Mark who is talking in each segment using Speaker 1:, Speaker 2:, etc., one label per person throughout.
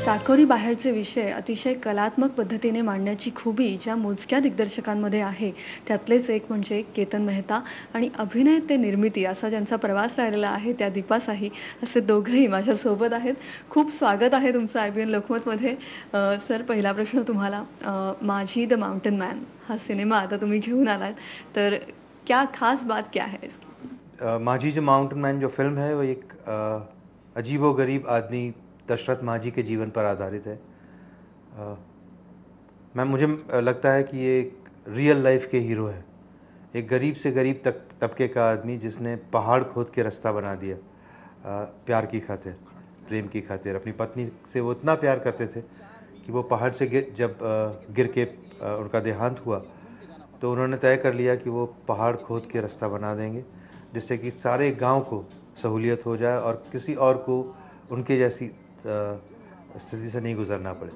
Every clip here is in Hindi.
Speaker 1: चाकोरी बाहेरचे विषय अतिशय कलात्मक पद्धतीने मांडण्याची खूबी ज्या मोजक्या दिग्दर्शकांमध्ये आहे, त्यातलेच एक म्हणजे केतन मेहता आणि अभिनय ते निर्मिती असा ज्यांचा प्रवास राहिलेला आहे त्या दीपा साही असे दोघंही माझ्यासोबत आहेत. खूप स्वागत आहे तुमचं IBN लोकमतमध्ये. सर पहिला प्रश्न तुम्हाला माझी द माउंटेन मॅन हा सिनेमा आता तुम्ही घेऊन आलात, तर क्या खास बात क्या है इसकी?
Speaker 2: माझी जो माउंटेन मैन जो फिल्म है वो एक अजीबोगरीब आदमी दशरथ माझी के जीवन पर आधारित है। मुझे लगता है कि ये एक रियल लाइफ के हीरो है। एक गरीब से गरीब तबके का आदमी जिसने पहाड़ खोद के रास्ता बना दिया प्यार की खातिर, प्रेम की खातिर। अपनी पत्नी से वो इतना प्यार करते थे कि वो पहाड़ से जब गिर के उनका देहांत हुआ तो उन्होंने तय कर लिया कि वो पहाड़ खोद के रास्ता बना देंगे जिससे कि सारे गांव को सहूलियत हो जाए और किसी और को उनके जैसी स्थिति से नहीं गुजरना पड़े।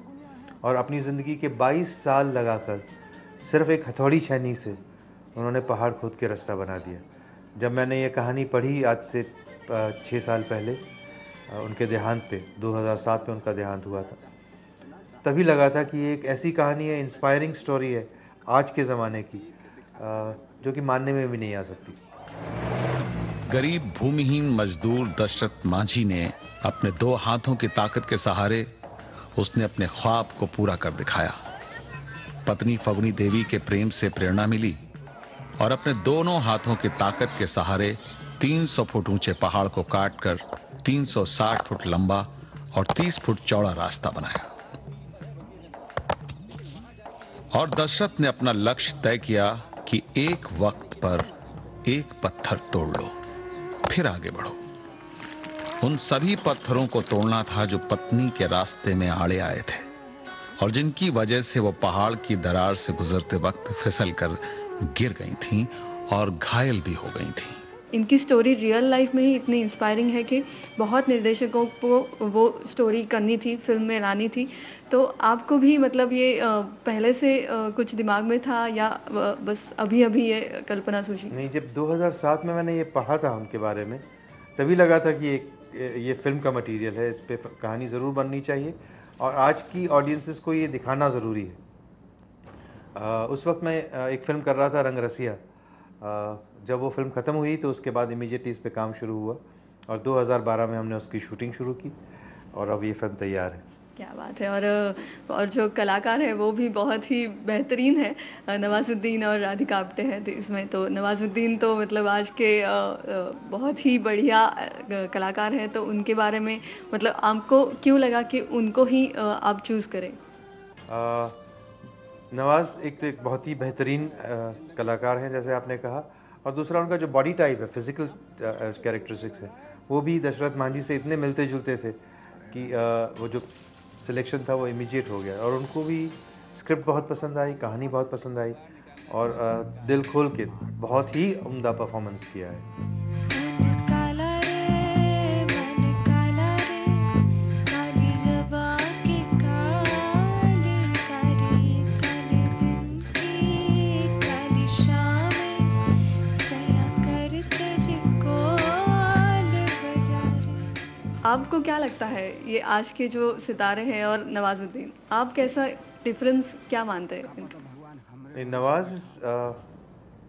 Speaker 2: और अपनी ज़िंदगी के 22 साल लगाकर सिर्फ एक हथौड़ी छेनी से उन्होंने पहाड़ खोद के रास्ता बना दिया। जब मैंने ये कहानी पढ़ी आज से 6 साल पहले उनके देहांत पे 2007 में उनका देहांत हुआ था, तभी लगा था कि ये एक ऐसी कहानी है, इंस्पायरिंग स्टोरी है आज के ज़माने की, जो कि मानने में भी नहीं आ सकती।
Speaker 3: गरीब भूमिहीन मजदूर दशरथ माझी ने अपने 2 हाथों की ताकत के सहारे उसने अपने ख्वाब को पूरा कर दिखाया। पत्नी फगुनी देवी के प्रेम से प्रेरणा मिली और अपने दोनों हाथों की ताकत के सहारे 300 फुट ऊंचे पहाड़ को काटकर 360 फुट लंबा और 30 फुट चौड़ा रास्ता बनाया। और दशरथ ने अपना लक्ष्य तय किया कि एक वक्त पर एक पत्थर तोड़ लो, फिर आगे बढ़ो। उन सभी पत्थरों को तोड़ना था जो पत्नी के रास्ते में आड़े आए थे और जिनकी वजह से वो पहाड़ की दरार से गुजरते वक्त फिसल कर गिर गई थीं और घायल भी हो गई थीं।
Speaker 1: इनकी स्टोरी रियल लाइफ में ही इतनी इंस्पायरिंग है कि बहुत निर्देशकों को वो स्टोरी करनी थी, फिल्म में लानी थी। तो आपको भी मतलब ये पहले से कुछ दिमाग में था या बस अभी अभी ये कल्पना सूझी?
Speaker 2: नहीं, जब 2007 में मैंने ये पढ़ा था उनके बारे में, तभी लगा था कि ये फिल्म का मटेरियल है, इस पे कहानी ज़रूर बननी चाहिए और आज की ऑडियंसेस को ये दिखाना ज़रूरी है। उस वक्त मैं एक फ़िल्म कर रहा था, रंग रसिया। जब वो फिल्म ख़त्म हुई तो उसके बाद इमीडिएटली इस पे काम शुरू हुआ और 2012 में हमने उसकी शूटिंग शुरू की और अब ये फिल्म तैयार है।
Speaker 1: क्या बात है। और जो कलाकार है वो भी बहुत ही बेहतरीन है। नवाजुद्दीन और राधिका आप्टे हैं तो इसमें तो नवाजुद्दीन तो मतलब आज के बहुत ही बढ़िया कलाकार हैं, तो उनके बारे में मतलब आपको क्यों लगा कि उनको ही आप चूज़ करें?
Speaker 2: नवाज़ एक तो एक बहुत ही बेहतरीन कलाकार हैं जैसे आपने कहा, और दूसरा उनका जो बॉडी टाइप है, फिज़िकल कैरेक्टरिस्टिक्स है, वो भी दशरथ माझी से इतने मिलते जुलते थे कि वो जो सिलेक्शन था वो इमीडिएट हो गया। और उनको भी स्क्रिप्ट बहुत पसंद आई, कहानी बहुत पसंद आई और दिल खोल के बहुत ही उम्दा परफॉर्मेंस किया है।
Speaker 1: आपको क्या लगता है ये आज के जो सितारे हैं और नवाजुद्दीन, आप कैसा डिफरेंस क्या मानते हैं?
Speaker 2: Nawaz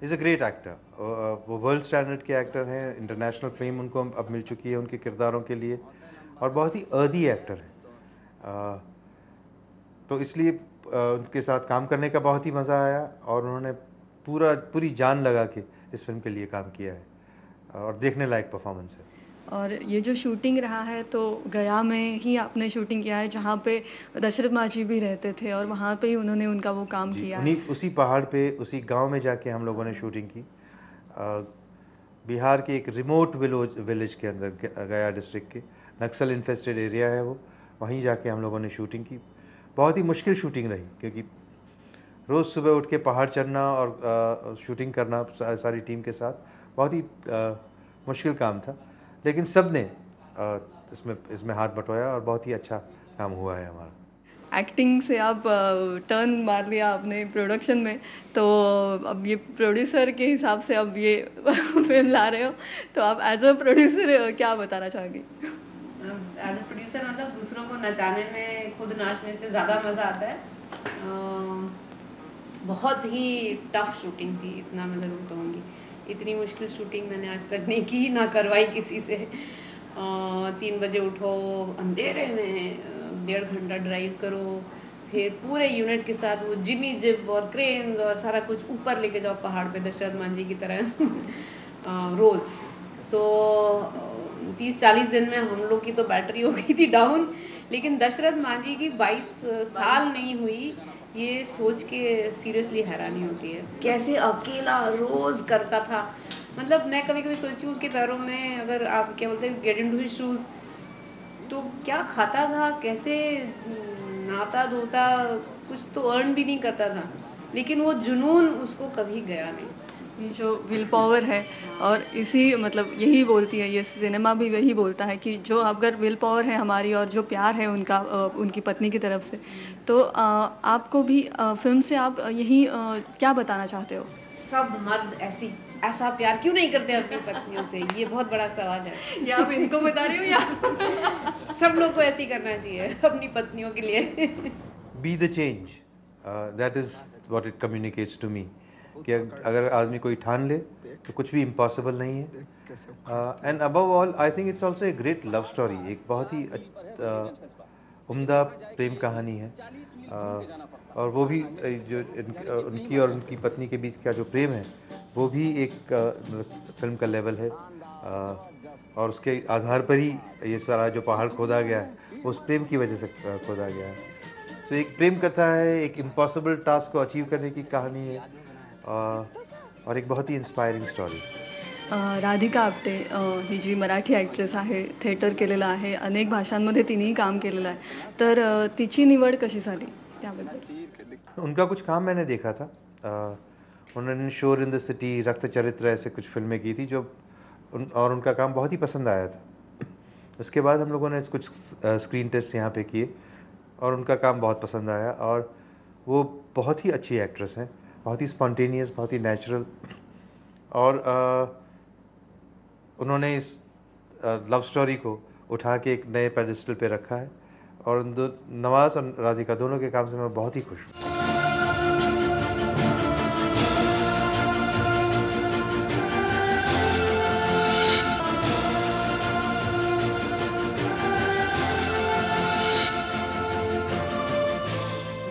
Speaker 2: is a great actor. वो वर्ल्ड स्टैंडर्ड के एक्टर हैं, इंटरनेशनल फेम उनको अब मिल चुकी है उनके किरदारों के लिए और बहुत ही अर्दी एक्टर है। तो इसलिए उनके साथ काम करने का बहुत ही मज़ा आया और उन्होंने पूरी जान लगा के इस फिल्म के लिए काम किया है और देखने लायक परफॉर्मेंस है।
Speaker 1: और ये जो शूटिंग रहा है तो गया में ही आपने शूटिंग किया है जहाँ पे दशरथ माझी भी रहते थे और वहाँ पे ही उन्होंने उनका वो काम किया है।
Speaker 2: उसी पहाड़ पे उसी गांव में जाके हम लोगों ने शूटिंग की। बिहार के एक रिमोट विलेज के अंदर, गया डिस्ट्रिक्ट के नक्सल इन्फेस्टेड एरिया है वो, वहीं जाके हम लोगों ने शूटिंग की। बहुत ही मुश्किल शूटिंग रही क्योंकि रोज़ सुबह उठ के पहाड़ चढ़ना और शूटिंग करना सारी टीम के साथ बहुत ही मुश्किल काम था, लेकिन सब ने इसमें हाथ बटवाया और बहुत ही अच्छा काम हुआ है हमारा।
Speaker 1: एक्टिंग से आप टर्न मार लिया आपने प्रोडक्शन में, तो अब ये प्रोड्यूसर के हिसाब से अब ये फिल्म ला रहे हो, तो आप एज अ प्रोड्यूसर क्या बताना चाहोगे?
Speaker 4: एज अ प्रोड्यूसर मतलब दूसरों को नचाने में खुद नाचने से ज़्यादा मज़ा आता है। बहुत ही टफ शूटिंग थी, इतना मैं ज़रूर कहूँगी। इतनी मुश्किल शूटिंग मैंने आज तक नहीं की, ना करवाई किसी से। 3 बजे उठो, अंधेरे में 1.5 घंटा ड्राइव करो, फिर पूरे यूनिट के साथ वो जिमी जिप और क्रेन्स और सारा कुछ ऊपर लेके जाओ पहाड़ पे दशरथ मांझी की तरह रोज़। सो 30-40 दिन में हम लोग की तो बैटरी हो गई थी डाउन, लेकिन दशरथ मांझी की 22 साल नहीं हुई, ये सोच के सीरियसली हैरानी होती है कैसे अकेला रोज़ करता था। मतलब मैं कभी कभी सोचती हूँ उसके पैरों में, अगर आप क्या बोलते हैं गेट इनटू हिज शूज़, तो क्या खाता था, कैसे नहाता धोता, कुछ तो अर्न भी नहीं करता था, लेकिन वो जुनून उसको कभी गया नहीं।
Speaker 1: ये जो विल पावर है, और इसी मतलब यही बोलती है ये सिनेमा भी, वही बोलता है कि जो अगर विल पावर है हमारी और जो प्यार है उनका उनकी पत्नी की तरफ से, तो आपको भी फिल्म से आप यही क्या बताना चाहते हो?
Speaker 4: सब मर्द ऐसा प्यार क्यों नहीं करते अपनी पत्नियों से, ये बहुत बड़ा सवाल है।
Speaker 1: या आप इनको बता रही हो या
Speaker 4: सब लोग को ऐसे ही करना चाहिए अपनी पत्नियों के लिए।
Speaker 2: Be the change, that is what it communicates to me, कि अगर आदमी कोई ठान ले तो कुछ भी इम्पॉसिबल नहीं है। And above all I think it's also a great love story, एक बहुत ही उम्दा प्रेम कहानी है। और वो भी जो उनकी और उनकी पत्नी के बीच का जो प्रेम है वो भी एक फिल्म का लेवल है। और उसके आधार पर ही ये सारा जो पहाड़ खोदा गया है वो उस प्रेम की वजह से खोदा गया है। तो एक प्रेम कथा है, एक इम्पॉसिबल टास्क को अचीव करने की कहानी है, और एक बहुत ही इन्स्पायरिंग स्टोरी।
Speaker 1: राधिका आपटे ही जी मराठी ॲक्ट्रेस आहे, थिएटर केलेलं आहे, अनेक भाषांमध्ये तिनेही काम केलेलं आहे, तर तिची निवड कशी झाली त्याबद्दल?
Speaker 2: उनका कुछ काम मैंने देखा था। उन्होंने शोर इन द सिटी, रक्त चरित्र, ऐसे कुछ फिल्में की थी जो और उनका काम बहुत ही पसंद आया था। उसके बाद हम लोगों ने कुछ स्क्रीन टेस्ट यहाँ पे किए और उनका काम बहुत पसंद आया, और वो बहुत ही अच्छी एक्ट्रेस हैं, बहुत ही स्पॉन्टेनियस, बहुत ही नेचुरल। और उन्होंने इस लव स्टोरी को उठा के एक नए पेडिस्टल पे रखा है, और नवाज़ और राधिका दोनों के काम से मैं बहुत ही खुश हूँ।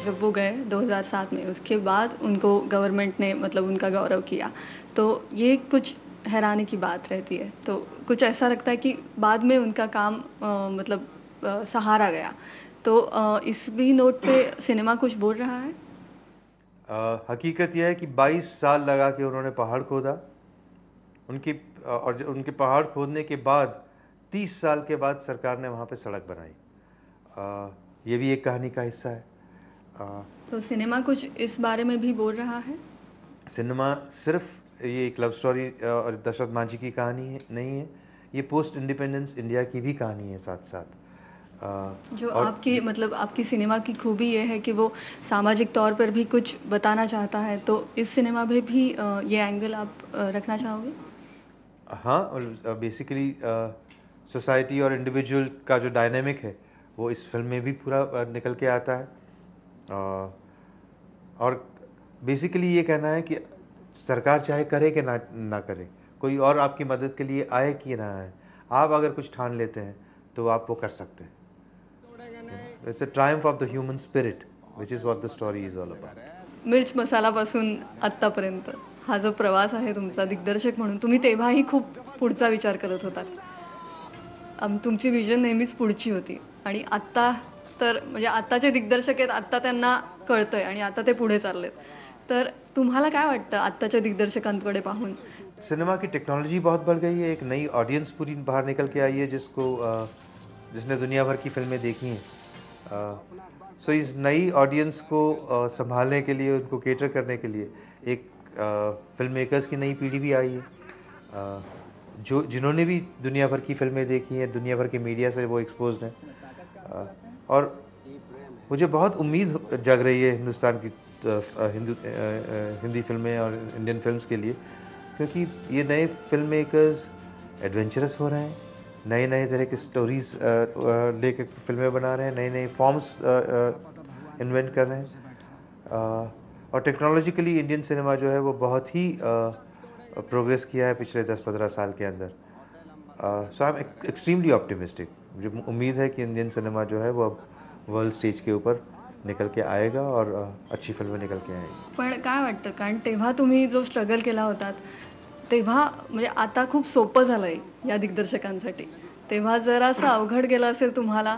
Speaker 1: जब वो गए 2007 में, उसके बाद उनको गवर्नमेंट ने मतलब उनका गौरव किया, तो ये कुछ हैरानी की बात रहती है। तो कुछ ऐसा लगता है कि बाद में उनका काम मतलब सहारा गया। तो इस भी नोट पे सिनेमा कुछ बोल रहा है?
Speaker 2: हकीकत यह है कि 22 साल लगा के उन्होंने पहाड़ खोदा, उनके पहाड़ खोदने के बाद 30 साल के बाद सरकार ने वहाँ पे सड़क बनाई। ये भी एक कहानी का हिस्सा है।
Speaker 1: तो सिनेमा कुछ इस बारे में भी बोल रहा है?
Speaker 2: सिनेमा सिर्फ ये एक लव स्टोरी और दशरथ मांझी की कहानी नहीं है, ये पोस्ट इंडिपेंडेंस इंडिया की भी कहानी है साथ साथ।
Speaker 1: जो आपकी मतलब आपकी सिनेमा की खूबी ये है कि वो सामाजिक तौर पर भी कुछ बताना चाहता है, तो इस सिनेमा में भी ये एंगल आप रखना चाहोगे?
Speaker 2: हाँ, और बेसिकली सोसाइटी और इंडिविजुअल का जो डायनेमिक है वो इस फिल्म में भी पूरा निकल के आता है। और बेसिकली ये कहना है कि सरकार चाहे करे कि ना करे, कोई और आपकी मदद के लिए आए कि ना आए, आप अगर कुछ ठान लेते हैं तो आप वो कर सकते हैं। It's a Triumph of the human spirit which is what the story is all about.
Speaker 1: मिर्च मसालापासून आत्तापर्यंत हा जो प्रवास आहे तुमचा दिग्दर्शक म्हणून, तुम्ही तेव्हाही खूप पुढचा विचार करत होतात. तुमची विजन नेहमीच पुढची होती, आणि आत्ता तर म्हणजे आत्ताचे दिग्दर्शक आहेत, आत्ता त्यांना कळतंय आणि आता ते पुढे चाललेत. तर तुम्हाला काय वाटतं आत्ताच्या दिग्दर्शकांकडे पाहून?
Speaker 2: सिनेमा की टेक्नोलॉजी बहुत बढ़ गई है, एक नई ऑडियंस पूरी बाहर निकल के आई है जिसने दुनिया भर की फिल्में देखी हैं। सो इस नई ऑडियंस को संभालने के लिए, उनको केटर करने के लिए एक फिल्म मेकर्स की नई पीढ़ी भी आई है, जिन्होंने भी दुनिया भर की फिल्में देखी हैं, दुनिया भर के मीडिया से वो एक्सपोज्ड हैं। और मुझे बहुत उम्मीद जग रही है हिंदुस्तान की हिंदी फिल्में और इंडियन फिल्म्स के लिए, क्योंकि ये नए फिल्म मेकर्स एडवेंचरस हो रहे हैं, नए नए तरह की स्टोरीज लेके फिल्में बना रहे हैं, नए नए फॉर्म्स इन्वेंट कर रहे हैं। और टेक्नोलॉजिकली इंडियन सिनेमा जो है वो बहुत ही प्रोग्रेस किया है पिछले 10-15 साल के अंदर। सो आई एम एक्सट्रीमली ऑप्टिमिस्टिक। मुझे उम्मीद है कि इंडियन सिनेमा जो है वो अब वर्ल्ड स्टेज के ऊपर निकल के आएगा और अच्छी फिल्में निकल के आएगी।
Speaker 1: पण काय वाटतं, कारण तेव्हा तुम्ही जो स्ट्रगल केला होतात तेव्हा म्हणजे आता खूप सोपं झालं आहे या दिग्दर्शकांसाठी, तेव्हा जरासं अवघड गेलं असेल तुम्हाला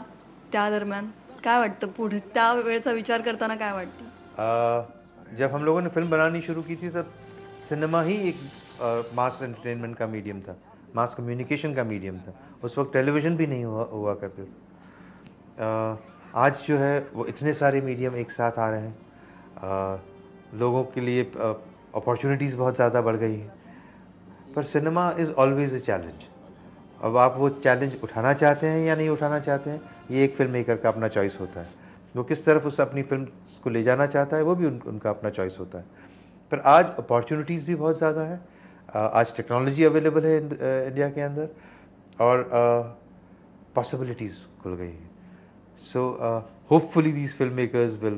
Speaker 1: त्या दरम्यान, काय वाटतं पुढे त्या वेळेचा विचार करताना काय वाटतं?
Speaker 2: जब हम लोगों ने फिल्म बनानी शुरू की थी तब सिनेमा ही एक मास एंटरटेनमेंट का मीडियम था, मास कम्युनिकेशन का मीडियम था। उस वक्त टेलीविज़न भी नहीं हुआ करते थे। आज जो है वो इतने सारे मीडियम एक साथ आ रहे हैं, लोगों के लिए अपॉर्चुनिटीज़ बहुत ज़्यादा बढ़ गई हैं, पर cinema is always a challenge. अब आप वो चैलेंज उठाना चाहते हैं या नहीं उठाना चाहते हैं, ये एक फिल्म मेकर का अपना चॉइस होता है। वो किस तरफ उस अपनी फिल्म को ले जाना चाहता है वो भी उनका अपना चॉइस होता है। पर आज अपॉर्चुनिटीज़ भी बहुत ज़्यादा है, आज टेक्नोलॉजी अवेलेबल है इंडिया के अंदर और पॉसिबिलिटीज़ खुल गई हैं। So hopefully these filmmakers will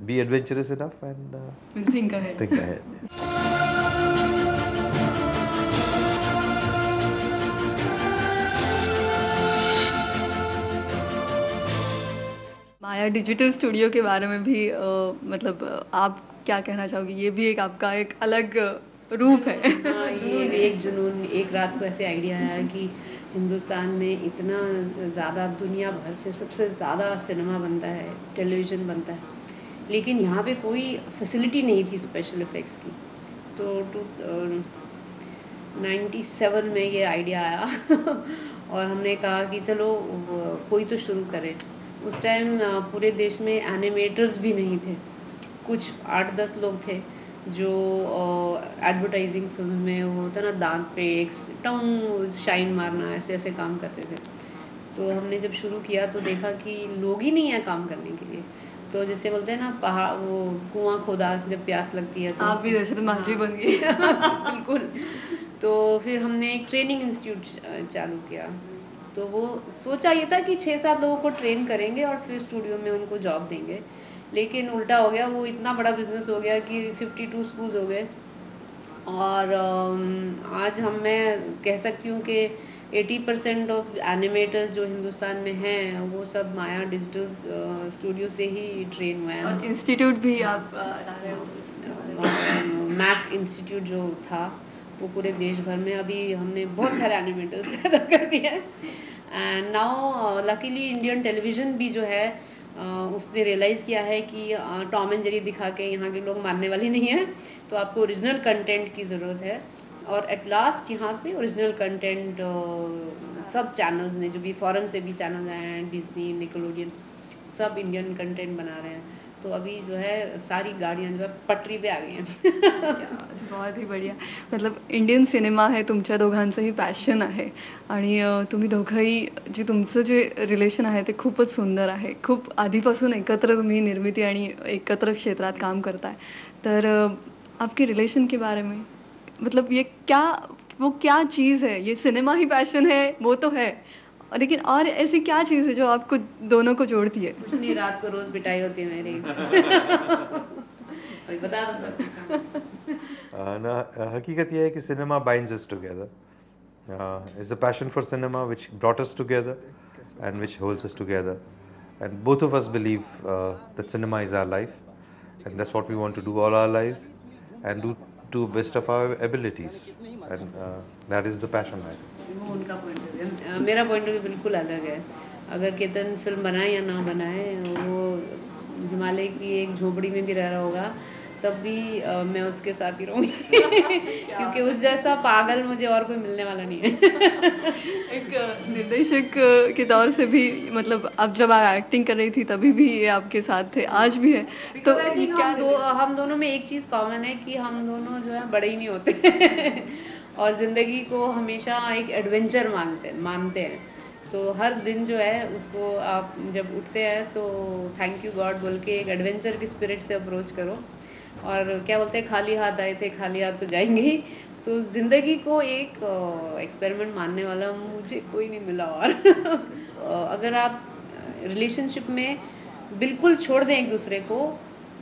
Speaker 2: be adventurous enough and
Speaker 1: We'll think ahead.
Speaker 2: think ahead.
Speaker 1: Maya digital studio के बारे में भी मतलब आप क्या कहना चाहोगे? ये भी एक आपका एक अलग रूप है।
Speaker 4: हाँ, ये भी एक जुनून, एक रात को ऐसे आइडिया आया कि हिंदुस्तान में इतना ज़्यादा, दुनिया भर से सबसे ज़्यादा सिनेमा बनता है, टेलीविज़न बनता है, लेकिन यहाँ पे कोई फैसिलिटी नहीं थी स्पेशल इफ़ेक्ट्स की। तो 97 में ये आइडिया आया और हमने कहा कि चलो कोई तो शुरू करे। उस टाइम पूरे देश में एनिमेटर्स भी नहीं थे, कुछ 8-10 लोग थे जो एडवर्टाइजिंग फिल्म में वो होता ना दांत पे एक टंग शाइन मारना, ऐसे ऐसे काम करते थे। तो हमने जब शुरू किया तो देखा कि लोग ही नहीं है काम करने के लिए। तो जैसे बोलते हैं ना पहाड़, वो कुआं खोदा जब प्यास लगती है तो
Speaker 1: आप भी दशरथ माझी बन गई।
Speaker 4: बिल्कुल। तो फिर हमने एक ट्रेनिंग इंस्टीट्यूट चालू किया। तो वो सोचा ये था कि 6-7 लोगों को ट्रेन करेंगे और फिर स्टूडियो में उनको जॉब देंगे, लेकिन उल्टा हो गया। वो इतना बड़ा बिजनेस हो गया कि 52 स्कूल्स हो गए और आज मैं कह सकती हूँ कि 80% ऑफ एनिमेटर्स जो हिंदुस्तान में हैं वो सब माया डिजिटल स्टूडियो से ही ट्रेन हुए हैं।
Speaker 1: और इंस्टीट्यूट भी आप ला रहे हो?
Speaker 4: मैक इंस्टीट्यूट जो था वो पूरे देश भर में अभी हमने बहुत सारे एनिमेटर्स पैदा कर दिए हैं। And now luckily Indian television भी जो है उसने रियलाइज़ किया है कि टॉम एंड जेरी दिखा के यहाँ के लोग मानने वाले नहीं हैं, तो आपको ओरिजिनल कंटेंट की ज़रूरत है। और एट लास्ट यहाँ पे ओरिजिनल कंटेंट सब चैनल्स ने, जो भी फॉरेन से भी चैनल आए हैं, डिज्नी, निकलोडियन, सब इंडियन कंटेंट बना रहे हैं। तो अभी जो है सारी गाड़ियाँ जो है पटरी पे आ गई हैं।
Speaker 1: बहुत ही बढिया. मतलब इंडियन सिनेमा हे तुमच्या दोघांचंही पॅशन आहे आणि तुम्ही दोघंही जे तुमचं जे रिलेशन आहे ते खूपच सुंदर आहे. खूप आधीपासून एकत्र तुम्ही निर्मिती आणि एकत्र क्षेत्रात काम करताय. तर आपके रिलेशन के बारे में मतलब ये क्या, वो क्या चीज़ है? ये सिनेमा ही पैशन है वो तो है, लेकिन और ऐसी क्या चीज़ है जो आपको दोनों को जोड़ती है?
Speaker 4: कुछ नहीं, रात को रोज पिटाई होती है मेरी। बता दो सब।
Speaker 2: ना हकीकत यह है कि cinema binds us together. It's a passion for cinema which brought us together and which holds us together, and both of us believe that cinema is our life, and that's what we want to do all our lives and do to best of our abilities, and that is the passion.
Speaker 4: वो उनका पॉइंट ऑफ व्यू, मेरा पॉइंट ऑफ व्यू बिल्कुल अलग है. अगर केतन फिल्म बनाए या ना बनाए, वो हिमालय की एक झोपड़ी में भी रह रहा होगा तब भी मैं उसके साथ ही रहूँगी क्योंकि उस जैसा पागल मुझे और कोई मिलने वाला नहीं है.
Speaker 1: एक निर्देशक के तौर से भी मतलब अब जब आप एक्टिंग कर रही थी तभी भी ये आपके साथ थे, आज भी है. तो ये क्या
Speaker 4: हम दोनों में एक चीज़ कॉमन है कि हम दोनों जो है बड़े ही नहीं होते और ज़िंदगी को हमेशा एक एडवेंचर मानते हैं. तो हर दिन जो है उसको आप जब उठते हैं तो थैंक यू गॉड बोल के एक एडवेंचर की स्पिरिट से अप्रोच करो. और क्या बोलते हैं, खाली हाथ आए थे खाली हाथ तो जाएंगे ही. तो ज़िंदगी को एक एक्सपेरिमेंट मानने वाला मुझे कोई नहीं मिला। और अगर आप रिलेशनशिप में बिल्कुल छोड़ दें एक दूसरे को,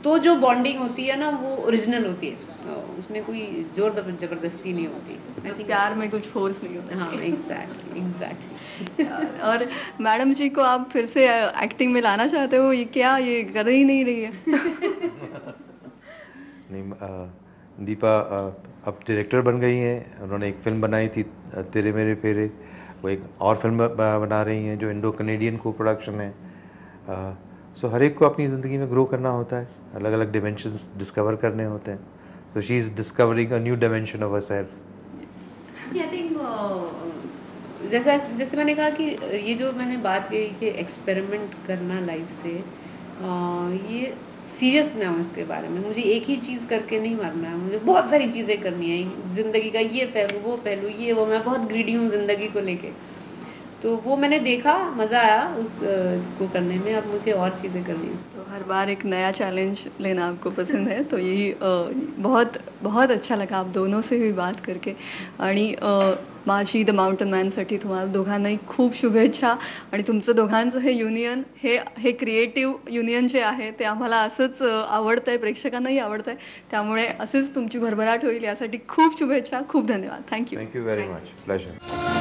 Speaker 4: तो जो बॉन्डिंग होती है ना वो ओरिजिनल होती है, उसमें कोई जोर जबरदस्ती नहीं होती। आई थिंक
Speaker 1: प्यार में कुछ फोर्स नहीं होता।
Speaker 4: हाँ, एग्जैक्टली।
Speaker 1: और मैडम जी को आप फिर से एक्टिंग में लाना चाहते हो, ये क्या ये कर ही नहीं रही है?
Speaker 2: नहीं, दीपा अब डायरेक्टर बन गई हैं। उन्होंने एक फ़िल्म बनाई थी तेरे मेरे फेरे, वो एक और फिल्म बना रही हैं जो इंडो कनेडियन को प्रोडक्शन है। सो हर एक को अपनी ज़िंदगी में ग्रो करना होता है, अलग अलग डिमेंशंस डिस्कवर करने होते हैं। So she is discovering a new dimension of herself.
Speaker 4: I think जैसे मैंने कहा कि ये जो मैंने बात कही कि एक्सपेरिमेंट करना लाइफ से, ये सीरियस ना हो इसके बारे में। मुझे एक ही चीज़ करके नहीं मरना है, मुझे बहुत सारी चीज़ें करनी है ज़िंदगी का, ये पहलू वो पहलू ये वो। मैं बहुत ग्रीडी हूँ ज़िंदगी को लेके, तो वो मैंने देखा, मज़ा आया उस को करने में। अब मुझे और चीज़ें करनी है।
Speaker 1: तो हर बार एक नया चॅलेंज लेना आपको पसंद है, तो यही बहुत बहुत अच्छा लगा आप दोनों से भी बात करके। आणि माझी द माउंटन मॅनसाठी तुम्हाला दोघांनाही खूप शुभेच्छा। आणि तुमचं दोघांचं हे युनियन हे क्रिएटिव्ह युनियन जे आहे ते आम्हाला असंच आवडतं आहे, प्रेक्षकांनाही आवडतं आहे, त्यामुळे असेच तुमची भरभराट होईल यासाठी खूप शुभेच्छा, खूप धन्यवाद। Thank you.
Speaker 2: Thank you very much, pleasure.